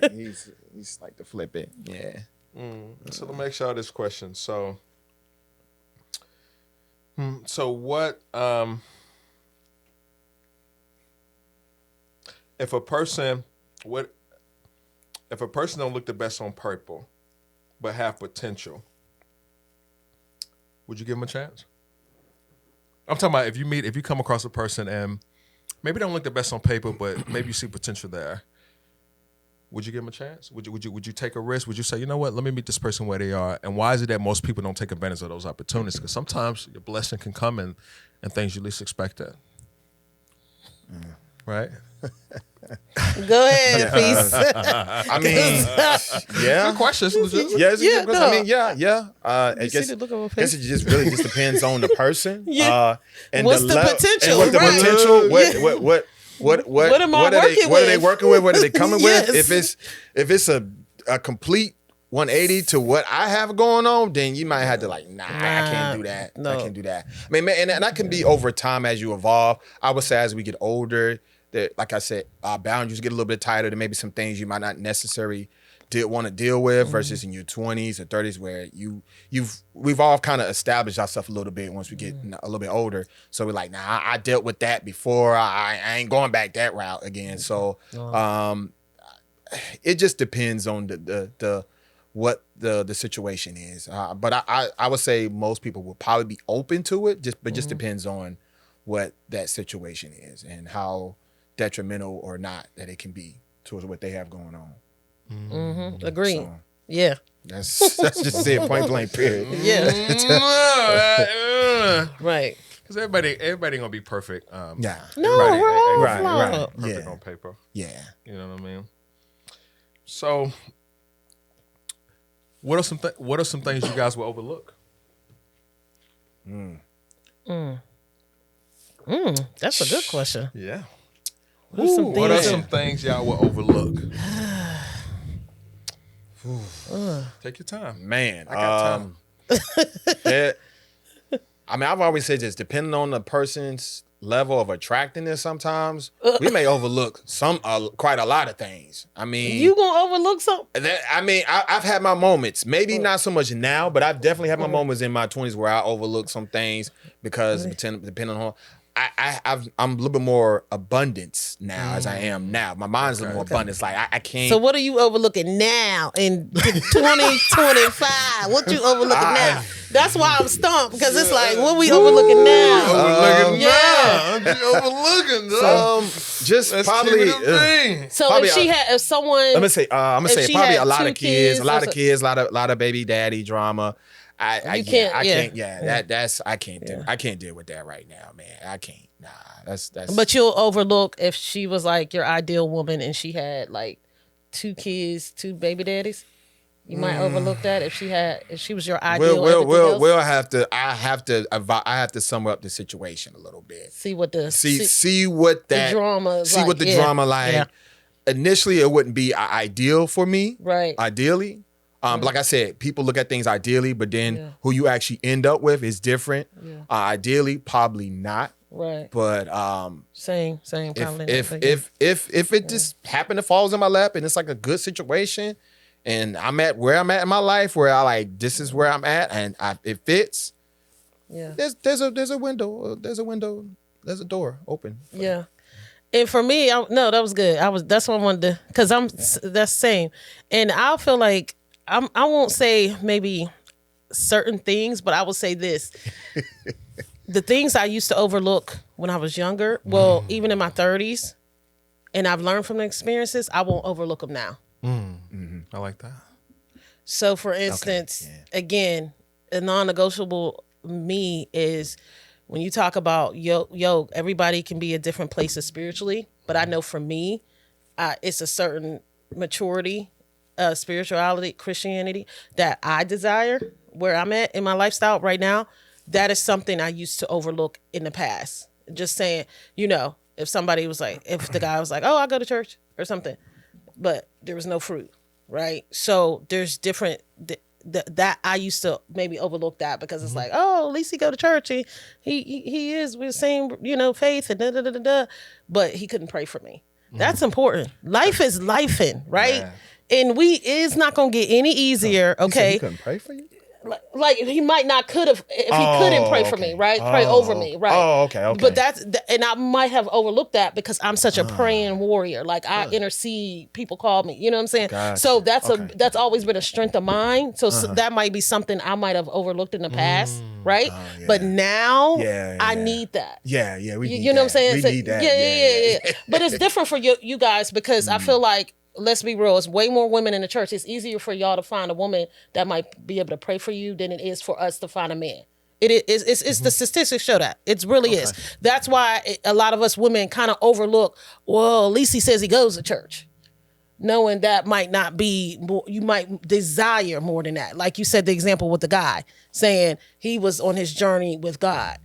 he's like to flip it. Yeah. So let me ask y'all this question. So what? If a person don't look the best on purple, but have potential, would you give them a chance? I'm talking about if you come across a person and maybe they don't look the best on paper, but maybe you see potential there. Would you give them a chance? Would you take a risk? Would you say, you know what, let me meet this person where they are? And why is it that most people don't take advantage of those opportunities? Because sometimes your blessing can come in things you least expect it. Right? Go ahead, please. I mean, yeah. Good question. Yes, yeah, no. I mean, yeah. I guess it just really just depends on the person. And what's the potential? And what's the potential? What am I working with? What are they working with? What are they coming with? If it's a complete 180 to what I have going on, then you might have to I can't do that. No. I can't do that. I mean, and that can be over time as you evolve. I would say as we get older, that, like I said, boundaries get a little bit tighter. There may be some things you might not necessarily want to deal with versus in your 20s or 30s where we've all kind of established ourselves a little bit once we get a little bit older. So we're like, nah, I dealt with that before. I ain't going back that route again. So it just depends on what the situation is. But I would say most people will probably be open to it, just depends on what that situation is and how detrimental or not that it can be towards what they have going on. Agreed. So, yeah. That's just it, point blank, period. Yeah. Right. Because everybody gonna be perfect. Yeah. No, we're all right, flawed. Perfect Yeah. on paper. Yeah. You know what I mean? So, what are some things you guys will overlook? That's a good question. Yeah. What are some things y'all will overlook? Take your time. Man, I got time. I mean, I've always said this, depending on the person's level of attractiveness, sometimes we may overlook quite a lot of things. I mean, You gonna overlook something? I've had my moments, maybe not so much now, but I've definitely had my moments in my 20s where I overlook some things because depending on I'm a little bit more abundance now as I am now. My mind's a little more abundance. Like I can't. So what are you overlooking now in 2025? What you overlooking now? That's why I'm stumped because it's like, what we overlooking now? Overlooking yeah. now. You overlooking, though. Just Let's probably. keep it a thing. So Probably, if someone, I'm gonna say she probably had a lot two of kids, a lot of or kids, a lot of baby daddy drama. I can't. That's I can't do. I can't deal with that right now, man. I can't. Nah, that's. But you'll overlook if she was like your ideal woman and she had like 2 kids, 2 baby daddies. You might overlook that if she was your ideal. We'll have to. I have to sum up the situation a little bit. See what the see what that the drama. See what the drama like. Yeah. Initially, it wouldn't be ideal for me. Right. Ideally. But like I said, people look at things ideally, but then who you actually end up with is different. Yeah. Ideally, probably not. Right. But same. Probably if it just happened to falls in my lap and it's like a good situation, and I'm at where I'm at in my life, where I like this is where I'm at, and it fits. Yeah. There's a window. There's a door open. Yeah. And for me, that was good. That's what I wanted to, because that's same. And I feel like I won't say maybe certain things, but I will say this. The things I used to overlook when I was younger, well, even in my 30s, and I've learned from the experiences, I won't overlook them now. I like that. So for instance, again, a non-negotiable me is when you talk about everybody can be at different places spiritually, but I know for me, it's a certain maturity, spirituality, Christianity that I desire where I'm at in my lifestyle right now. That is something I used to overlook in the past. Just saying, if somebody was like, if the guy was like, oh, I go to church or something, but there was no fruit, right? So there's different, that I used to maybe overlook that because it's like, oh, at least he go to church. He is with the same, faith and da-da-da-da-da, but he couldn't pray for me. That's important. Life is lifing, right? Yeah. And it's not going to get any easier, okay? He couldn't pray for you? Like he might not could have if he couldn't pray for me, right? Pray over me, right? Oh, okay. But and I might have overlooked that because I'm such a praying warrior. Like I intercede, people call me. You know what I'm saying? Gotcha. So that's always been a strength of mine. So that might be something I might have overlooked in the past, right? Yeah. But now I need that. Yeah, we need you know what I'm saying? We need that. Yeah. But it's different for you guys because I feel like, let's be real, it's way more women in the church. It's easier for y'all to find a woman that might be able to pray for you than it is for us to find a man. It's the statistics show that. It really is. That's why a lot of us women kind of overlook, well, at least he says he goes to church. Knowing that might not be, you might desire more than that. Like you said, the example with the guy saying he was on his journey with God.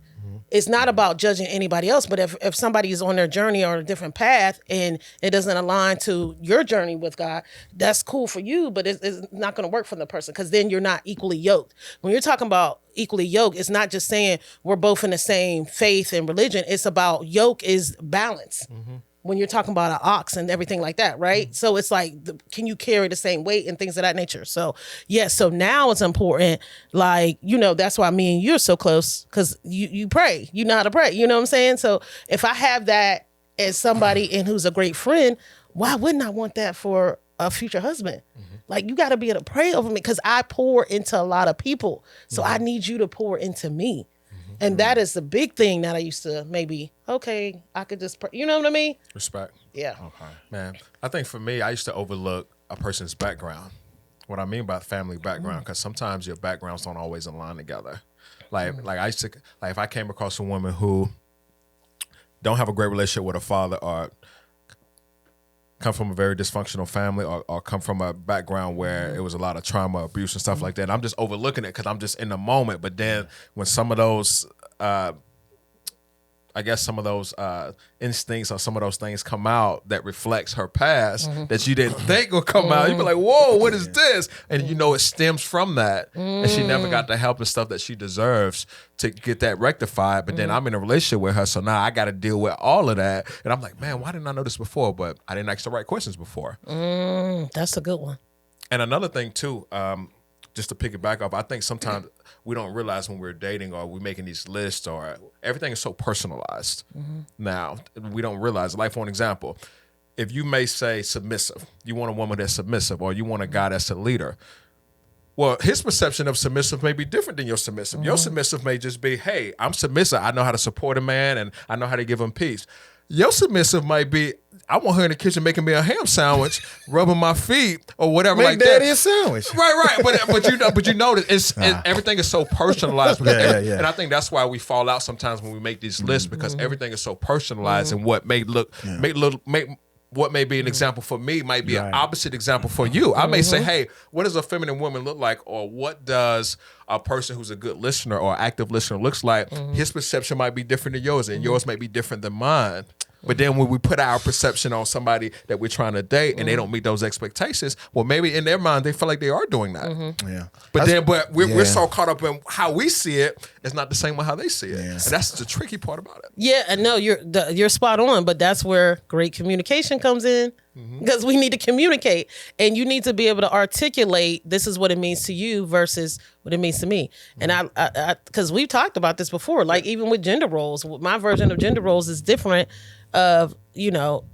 It's not about judging anybody else, but if somebody is on their journey or a different path and it doesn't align to your journey with God, that's cool for you, but it's not going to work for the person because then you're not equally yoked. When you're talking about equally yoked, it's not just saying we're both in the same faith and religion. It's about yoke is balance. when you're talking about an ox and everything like that, right? So it's like, can you carry the same weight and things of that nature? So yes, so now it's important, like, that's why me and you're so close, because you pray, you know how to pray, you know what I'm saying? So if I have that as somebody and who's a great friend, why wouldn't I want that for a future husband? Like, you got to be able to pray over me, because I pour into a lot of people. So I need you to pour into me. And that is the big thing that I used to maybe, okay, I could just pray. You know what I mean? Respect. Yeah. Okay. Man, I think for me, I used to overlook a person's background. What I mean by family background, because sometimes your backgrounds don't always align together. Like I used to, like if I came across a woman who don't have a great relationship with her father, or come from a very dysfunctional family, or come from a background where it was a lot of trauma, abuse, and stuff like that. And I'm just overlooking it because I'm just in the moment. But then when some of those, I guess some of those instincts or some of those things come out that reflects her past that you didn't think would come out, you'd be like, whoa, what is this? And it stems from that. And she never got the help and stuff that she deserves to get that rectified. But then I'm in a relationship with her, so now I got to deal with all of that. And I'm like, man, why didn't I know this before? But I didn't ask the right questions before. That's a good one. And another thing too, just to pick it back up, I think sometimes we don't realize when we're dating or we're making these lists, or everything is so personalized now. We don't realize. Like, for an example, if you may say submissive, you want a woman that's submissive, or you want a guy that's a leader. Well, his perception of submissive may be different than your submissive. Your submissive may just be, hey, I'm submissive. I know how to support a man, and I know how to give him peace. Your submissive might be, I want her in the kitchen making me a ham sandwich, rubbing my feet, or whatever. Make like daddy that. a sandwich. Right. But you know that everything is so personalized. Because Yeah. And I think that's why we fall out sometimes when we make these lists, because everything is so personalized, and what may what may be an example for me might be an opposite example for you. I may say, hey, what does a feminine woman look like? Or what does a person who's a good listener or active listener looks like? His perception might be different than yours, and yours may be different than mine. But then when we put our perception on somebody that we're trying to date and they don't meet those expectations, well, maybe in their mind they feel like they are doing that. Yeah. But we're so caught up in how we see it, it's not the same with how they see it. Yeah. And that's the tricky part about it. Yeah, and no, you're spot on, but that's where great communication comes in, because we need to communicate, and you need to be able to articulate, this is what it means to you versus what it means to me. And I because we've talked about this before, like even with gender roles, my version of gender roles is different of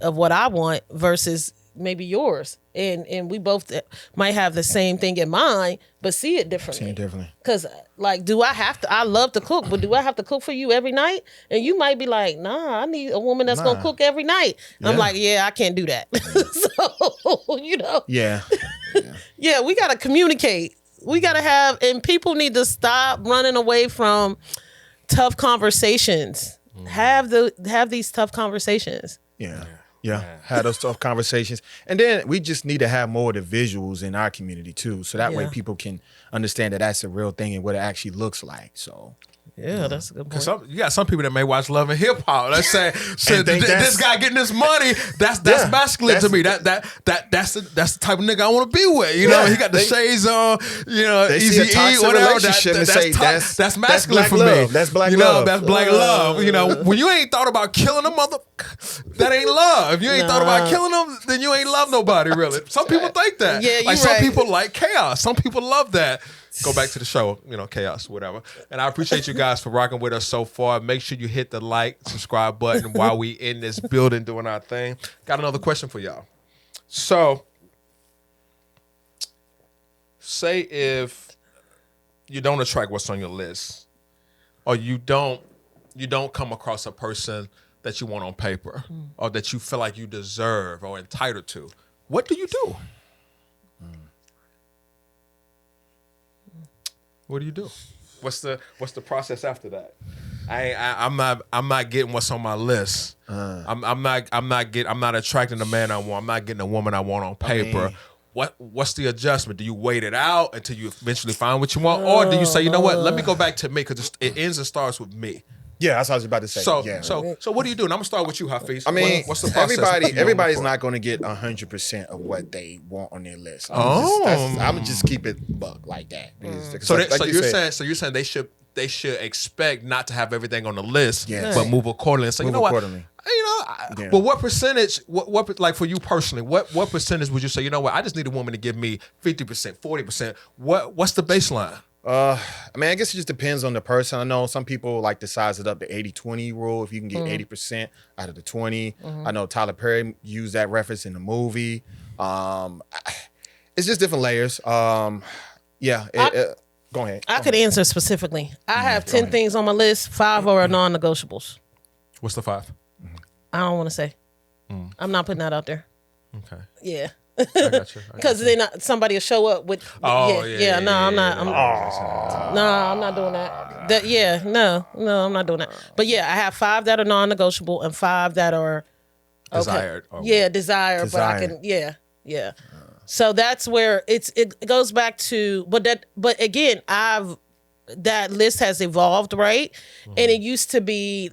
what I want versus maybe yours, and we both might have the same thing in mind but see it differently. Because like, I love to cook, but do I have to cook for you every night? And you might be like, nah, I need a woman that's gonna cook every night. I'm like, yeah, I can't do that. So yeah, we gotta communicate. We gotta have, and people need to stop running away from tough conversations. Have these tough conversations. Yeah, have those tough conversations. And then we just need to have more of the visuals in our community too, so that way people can understand that that's a real thing and what it actually looks like. So yeah, that's a good point. You got some people that may watch Love and Hip Hop. Let's say this guy getting this money, that's masculine to me. That's the type of nigga I want to be with. You know, he got the shades on. Easy E, whatever. That's masculine for me. That's black love. That's black love. When you ain't thought about killing a mother, that ain't love. If you ain't thought about killing them, then you ain't love nobody really. Some people think that. Yeah, like some people like chaos. Some people love that. Go back to the show, chaos, whatever. And I appreciate you guys for rocking with us so far. Make sure you hit the like, subscribe button while we in this building doing our thing. Got another question for y'all. So, say if you don't attract what's on your list, or you don't come across a person that you want on paper, or that you feel like you deserve or entitled to, what do you do? What do you do? What's the process after that? I'm not getting what's on my list. I'm not attracting the man I want. I'm not getting the woman I want on paper. What's the adjustment? Do you wait it out until you eventually find what you want, or do you say, you know what? Let me go back to me, because it ends and starts with me. Yeah, that's what I was about to say. So what do you do? And I'm gonna start with you, Hafiz. I mean, what's the process? Everybody's not going to get 100% of what they want on their list. I'm gonna just keep it buck like that. So you're saying they should expect not to have everything on the list, but move accordingly. So you know what? Yeah. But what percentage? What like for you personally? What percentage would you say? You know what? I just need a woman to give me 50%, 40%. What's the baseline? I mean, I guess it just depends on the person. I know some people like to size it up the 80-20 rule. If you can get 80% out of the 20. I know Tyler Perry used that reference in the movie. It's just different layers. Go ahead. I could answer specifically. I have 10 things on my list. 5 are non-negotiables. What's the 5? I don't want to say. I'm not putting that out there. Okay. Yeah. I got you. Because then somebody will show up with. Oh, yeah. No, I'm not. I'm not doing that. No, I'm not doing that. But yeah, I have 5 that are non-negotiable and 5 that are Desired. Desired. But I can. Yeah. So that's where it goes back to. But again, that list has evolved, right? And it used to be,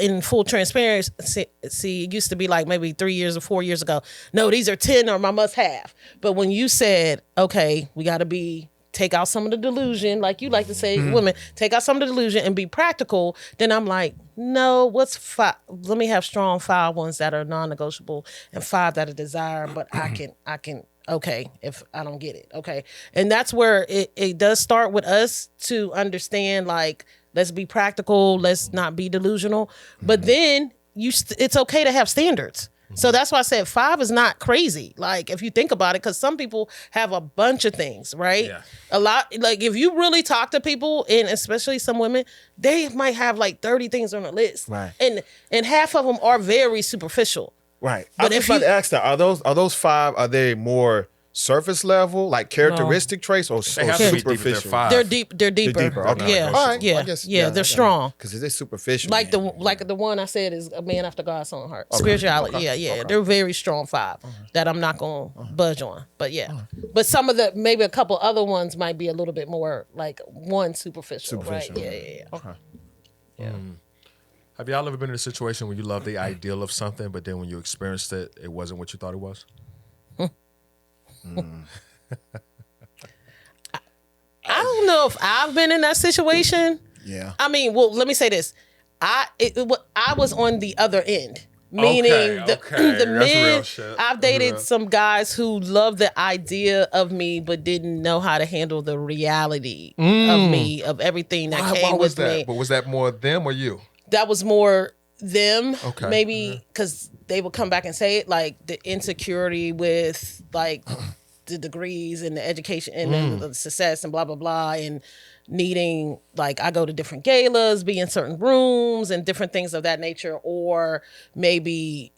in full transparency, it used to be like maybe 3 years or 4 years ago. No, these are 10 are my must have. But when you said, okay, we got to take out some of the delusion, like you like to say, women, take out some of the delusion and be practical, then I'm like, no, what's 5? Let me have strong 5 ones that are non-negotiable and 5 that are desired, but I can. Okay, if I don't get it, okay. And that's where it does start with us to understand, like, let's be practical, let's not be delusional. But then it's okay to have standards. So that's why I said 5 is not crazy. Like, if you think about it, because some people have a bunch of things, right? Yeah. A lot, like, if you really talk to people, and especially some women, they might have like 30 things on the list. Right. And half of them are very superficial. Right. But I was about to ask that. Are those 5, are they more surface level, like characteristic traits, or They have to be deep if they're superficial? 5. They're deeper. They're deeper. Okay. Yeah. All right. Yeah. I guess, They're strong. Because they're superficial. Like the one I said is a man after God's own heart. Spirituality. Okay. Yeah. Okay. They're very strong 5 that I'm not gonna budge on. But yeah. But some of maybe a couple other ones might be a little bit more like one superficial. Right? Yeah. Okay. Yeah. Have y'all ever been in a situation where you love the ideal of something, but then when you experienced it, it wasn't what you thought it was? I don't know if I've been in that situation. Yeah. I mean, well, let me say this. I was on the other end. Meaning the That's men, real shit. I've dated some guys who loved the idea of me, but didn't know how to handle the reality of me, of everything that came with me. But was that more them or you? That was more them, Okay. maybe because they would come back and say it, like the insecurity with like the degrees and the education and then the success and blah, blah, blah, and needing, like, I go to different galas, be in certain rooms and different things of that nature, or maybe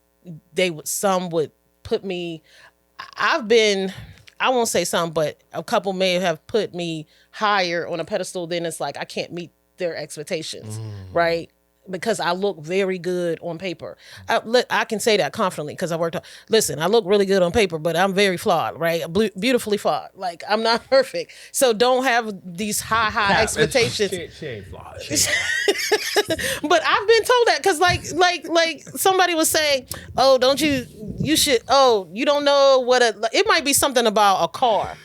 some would put me, I won't say some, but a couple may have put me higher on a pedestal, then it's like I can't meet their expectations, right? Because I look very good on paper. I can say that confidently because I worked on. Listen, I look really good on paper, but I'm very flawed, right? Beautifully flawed. Like, I'm not perfect. So don't have these high expectations. She ain't flawed. But I've been told that because like somebody was saying, oh, you don't know it might be something about a car.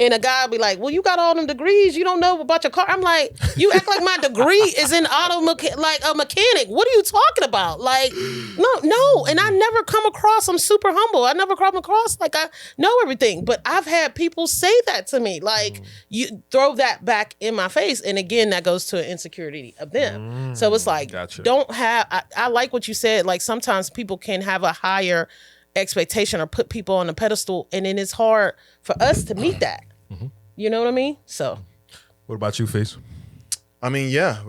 And a guy be like, well, you got all them degrees. You don't know about your car. I'm like, you act like my degree is in like a mechanic. What are you talking about? Like, no. And I never come across, I'm super humble. I never come across like I know everything. But I've had people say that to me. Like, you throw that back in my face. And again, that goes to an insecurity of them. So it's like, Gotcha. I like what you said. Like, sometimes people can have a higher expectation or put people on a pedestal. And then it's hard for us to meet that. You know what I mean? So, What about you, Face? I mean, yeah,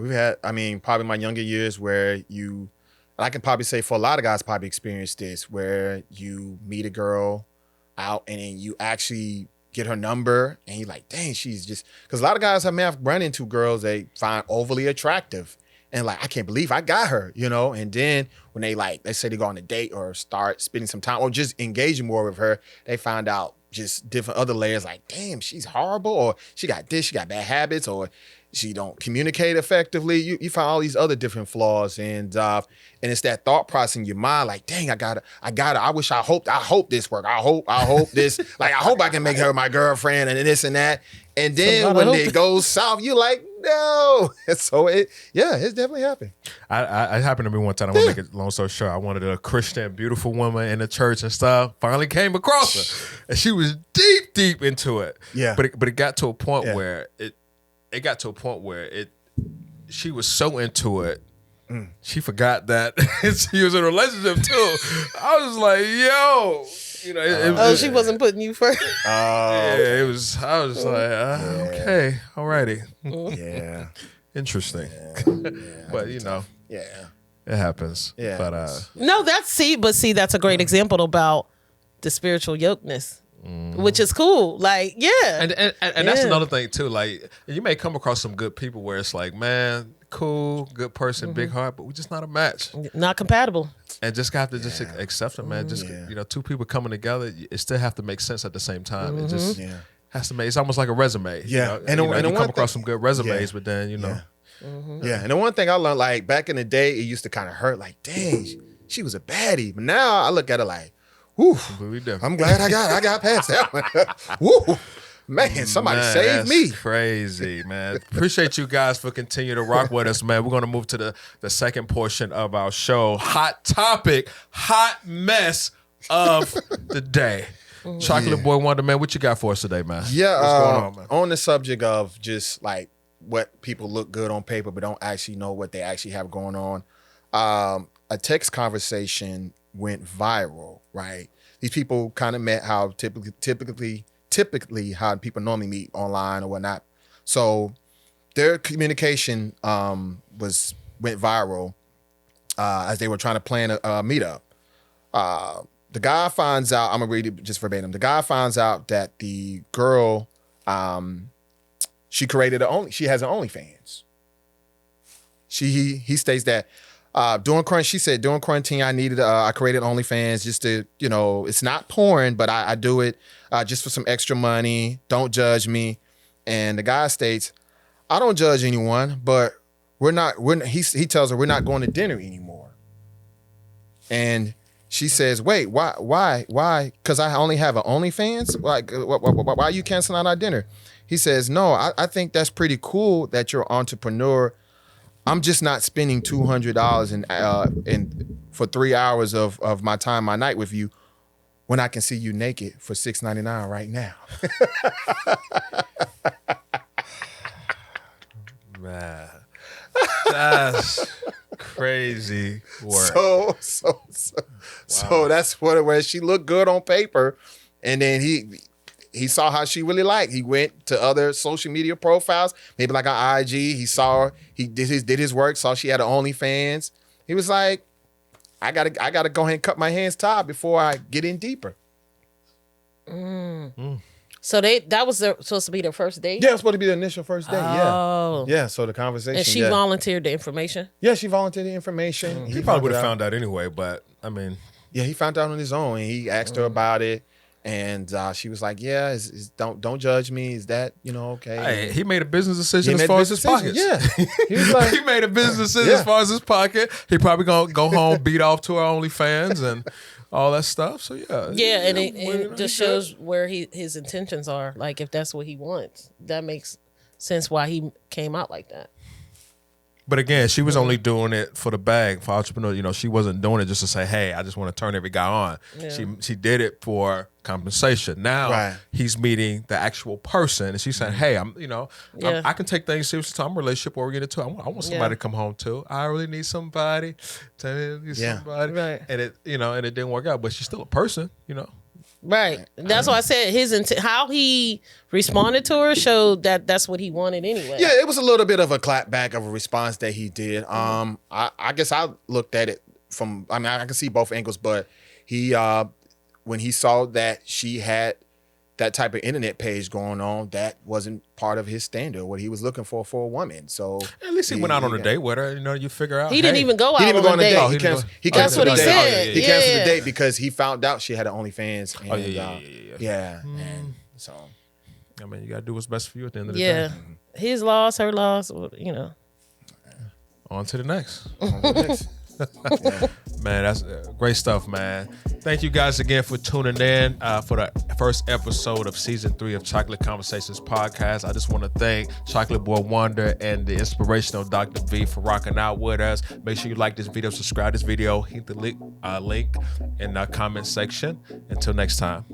probably my younger years where I can probably say for a lot of guys probably experienced this, where you meet a girl out and then you actually get her number and you're like, dang, she's just, because a lot of guys have run into girls they find overly attractive and like, I can't believe I got her, and then when they let's say they go on a date or start spending some time or just engaging more with her, they find out just different other layers like, damn, she's horrible, or she got bad habits, or she don't communicate effectively. You find all these other different flaws, and it's that thought process in your mind like, dang, I got her. I hope this work. I hope this, like, I hope I can make her my girlfriend and this and that. And then when it goes south, you're like, no. So it's definitely happened. I happened to me one time. I'm gonna make it long story short. I wanted a Christian, beautiful woman in the church and stuff. Finally came across her, and she was deep into it. Yeah. But it got to a point where it got to a point where she was so into it. She forgot that she was in a relationship too. I was like, yo. You know, she wasn't putting you first. Yeah, it was. I was like, okay, alrighty. Yeah. Interesting. But you know, Yeah. it happens. Yeah. But No, that's a great example about the spiritual yokeness, which is cool. Like, yeah. and that's another thing too. Like, you may come across some good people where it's like, man, cool, good person, big heart, but we're just not a match. Not compatible. And just have to just accept it, man. Just two people coming together, it still have to make sense at the same time. It just has to make. It's almost like a resume. Yeah, you come across some good resumes, but then Yeah, and the one thing I learned, like back in the day, it used to kind of hurt. Like, dang, she was a baddie. But now I look at her like, whoo, I'm glad I got past that one. Woo. Man, somebody save me. Crazy, man. Appreciate you guys for continuing to rock with us, man. We're going to move to the second portion of our show. Hot topic, hot mess of the day. Chocolate Boy Wonder, man, what you got for us today, man? Yeah, what's going on, man? On the subject of just like what people look good on paper but don't actually know what they actually have going on. A text conversation went viral, right? These people kind of met how typically how people normally meet online or whatnot. So their communication went viral as they were trying to plan a meetup. The guy finds out, I'm gonna read it just verbatim. The guy finds out that the girl, she has an OnlyFans. He states that during quarantine, I created OnlyFans just to, it's not porn, but I do it just for some extra money. Don't judge me. And the guy states, I don't judge anyone, but he tells her we're not going to dinner anymore. And she says, wait, why? Because I only have an OnlyFans? Like, why are you canceling out our dinner? He says, no, I think that's pretty cool that you're an entrepreneur. I'm just not spending $200 for 3 hours of my night with you when I can see you naked for $6.99 right now. Man, that's crazy work. So that's what it was. She looked good on paper, and then he saw how she really liked. He went to other social media profiles, maybe like on IG. He saw her. He did his work. Saw she had an OnlyFans. He was like, I gotta go ahead and cut my hands tied before I get in deeper. So that was supposed to be their first date? Yeah, it was supposed to be the initial first date. Oh. Yeah. So the conversation. And she volunteered the information? Yeah, she volunteered the information. He probably would have found out anyway, but I mean. Yeah, he found out on his own, and he asked her about it. And she was like, "Yeah, don't judge me. Is that okay?" Hey, he made a business decision as far as his pockets. Yeah, he was like, he made a business decision as far as his pocket. He probably gonna go home, beat off to our OnlyFans and all that stuff. So yeah, and it just shows where his intentions are. Like if that's what he wants, that makes sense why he came out like that. But again, she was only doing it for the bag, for entrepreneur. She wasn't doing it just to say, "Hey, I just want to turn every guy on." Yeah. She did it for compensation. Now he's meeting the actual person, and she's saying, "Hey, I can take things seriously. So I'm relationship oriented too. I want somebody to come home to. I really need somebody. Somebody." Right. And it didn't work out, but she's still a person. Right. That's why I said how he responded to her showed that that's what he wanted anyway. Yeah, it was a little bit of a clapback of a response that he did. I guess I looked at it from, I can see both angles, but he, when he saw that she had that type of internet page going on, that wasn't part of his standard, what he was looking for a woman. So at least he went out on a date with her. You figure out. He didn't even go out on a date. He canceled the date. He canceled the date because he found out she had an OnlyFans. And, and so, I mean, you gotta do what's best for you at the end of the day. Yeah, his loss, her loss. On to the next. Man, that's great stuff, man. Thank you guys again for tuning in for the first episode of season 3 of Chocolate Conversations podcast. I just want to thank Chocolate Boy Wonder and the inspirational Dr. V for rocking out with us. Make sure you like this video, subscribe to this video, hit the link in the comment section. Until next time.